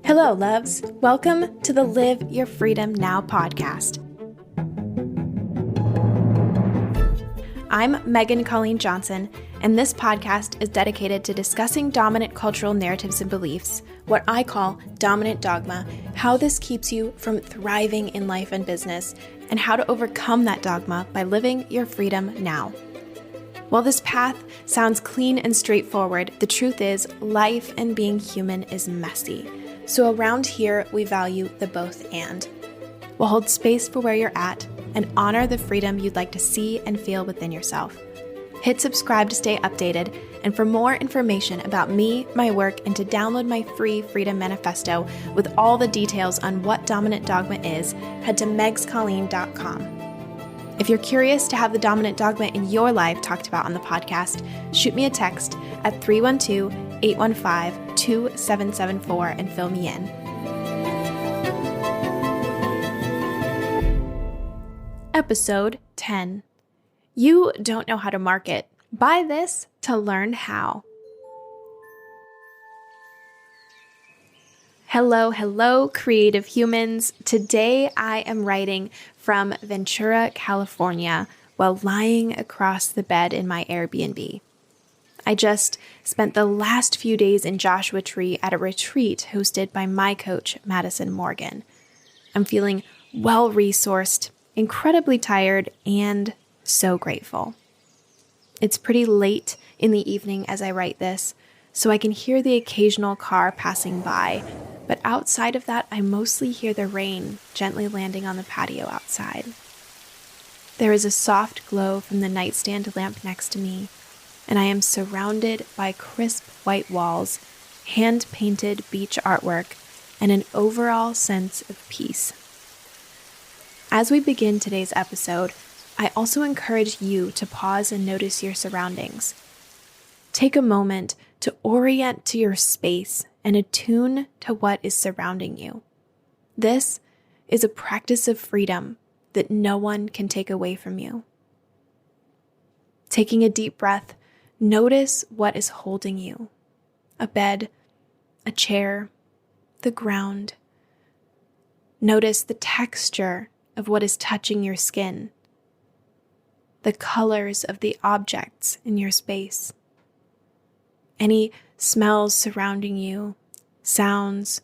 Hello, loves. Welcome to the Live Your Freedom Now podcast. I'm Megan Colleen Johnson, and this podcast is dedicated to discussing dominant cultural narratives and beliefs, what I call dominant dogma, how this keeps you from thriving in life and business, and how to overcome that dogma by living your freedom now. While this path sounds clean and straightforward, the truth is life and being human is messy. So around here, we value the both and. We'll hold space for where you're at and honor the freedom you'd like to see and feel within yourself. Hit subscribe to stay updated, and for more information about me, my work, and to download my free Freedom Manifesto with all the details on what Dominant Dogma is, head to megscolleen.com. If you're curious to have the Dominant Dogma in your life talked about on the podcast, shoot me a text at 312-815-2774 and fill me in. Episode 10. You don't know how to market. Buy this to learn how. Hello, creative humans. Today I am writing from Ventura, California, while lying across the bed in my Airbnb. I just spent the last few days in Joshua Tree at a retreat hosted by my coach, Madison Morgan. I'm feeling well-resourced, incredibly tired, and so grateful. It's pretty late in the evening as I write this, so I can hear the occasional car passing by, but outside of that, I mostly hear the rain gently landing on the patio outside. There is a soft glow from the nightstand lamp next to me, and I am surrounded by crisp white walls, hand-painted beach artwork, and an overall sense of peace. As we begin today's episode, I also encourage you to pause and notice your surroundings. Take a moment to orient to your space and attune to what is surrounding you. This is a practice of freedom that no one can take away from you. Taking a deep breath, notice what is holding you. A bed, a chair, the ground. Notice the texture of what is touching your skin, the colors of the objects in your space, any smells surrounding you, sounds,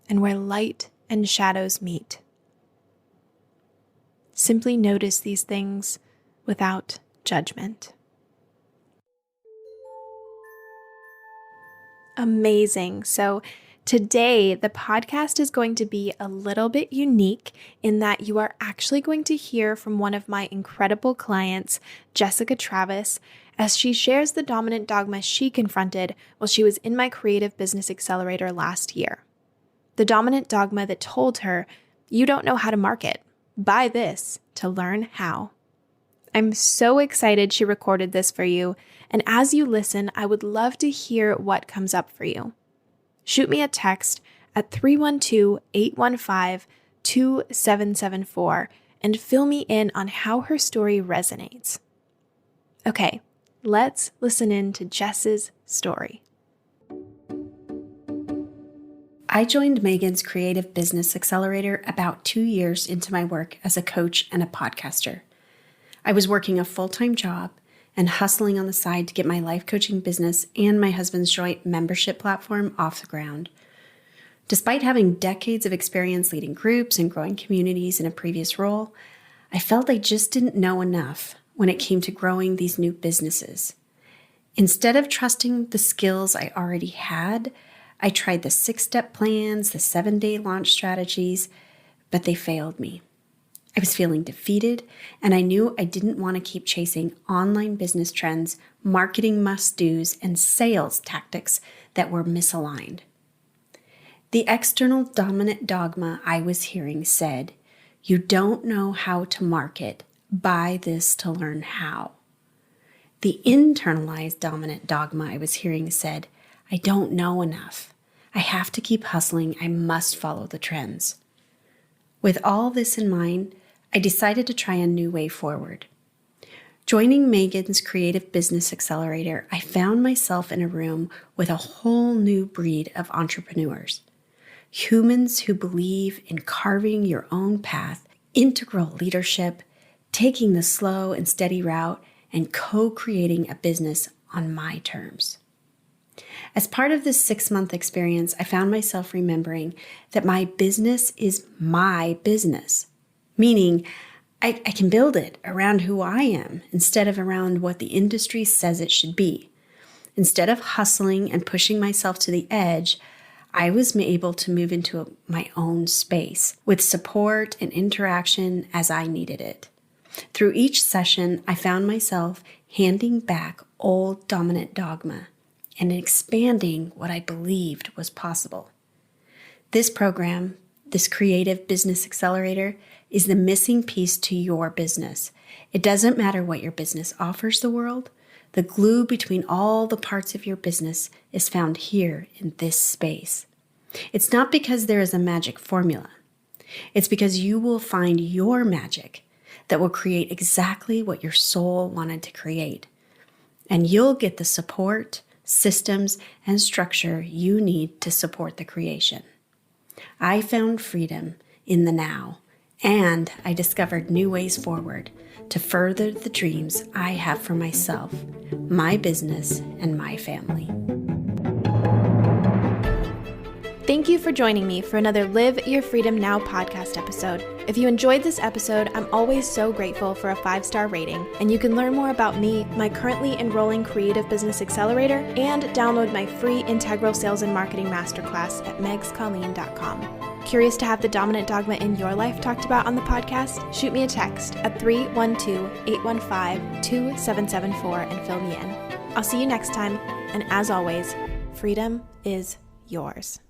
and where light and shadows meet. Simply notice these things without judgment. Amazing. So today, the podcast is going to be a little bit unique in that you are actually going to hear from one of my incredible clients, Jessicah Travis, as she shares the dominant dogma she confronted while she was in my Creative Business Accelerator last year. The dominant dogma that told her, you don't know how to market. Buy this to learn how. I'm so excited she recorded this for you, and as you listen, I would love to hear what comes up for you. Shoot me a text at 312-815-2774 and fill me in on how her story resonates. Okay, let's listen in to Jess's story. I joined Megan's Creative Business Accelerator about 2 years into my work as a coach and a podcaster. I was working a full-time job and hustling on the side to get my life coaching business and my husband's joint membership platform off the ground. Despite having decades of experience leading groups and growing communities in a previous role, I felt I just didn't know enough when it came to growing these new businesses. Instead of trusting the skills I already had, I tried the 6-step plans, the 7-day launch strategies, but they failed me. I was feeling defeated, and I knew I didn't want to keep chasing online business trends, marketing must-dos, and sales tactics that were misaligned. The external dominant dogma I was hearing said, you don't know how to market, buy this to learn how. The internalized dominant dogma I was hearing said, I don't know enough. I have to keep hustling. I must follow the trends. With all this in mind, I decided to try a new way forward. Joining Megan's Creative Business Accelerator, I found myself in a room with a whole new breed of entrepreneurs. humans who believe in carving your own path, integral leadership, taking the slow and steady route, and co-creating a business on my terms. As part of this 6-month experience, I found myself remembering that my business is my business, meaning I can build it around who I am instead of around what the industry says it should be. Instead of hustling and pushing myself to the edge, I was able to move into my own space with support and interaction as I needed it. Through each session, I found myself handing back old Dominant Dogma and expanding what I believed was possible. This program, this Creative Business Accelerator, is the missing piece to your business. It doesn't matter what your business offers the world. The glue between all the parts of your business is found here in this space. It's not because there is a magic formula. It's because you will find your magic that will create exactly what your soul wanted to create. And you'll get the support, systems, and structure you need to support the creation. I found freedom in the now, and I discovered new ways forward to further the dreams I have for myself, my business, and my family. Thank you for joining me for another Live Your Freedom Now podcast episode. If you enjoyed this episode, I'm always so grateful for a 5-star rating, and you can learn more about me, my currently enrolling Creative Business Accelerator, and download my free Integral Sales and Marketing Masterclass at megscolleen.com. Curious to have the Dominant Dogma in your life talked about on the podcast? Shoot me a text at 312-815-2774 and fill me in. I'll see you next time, and as always, freedom is yours.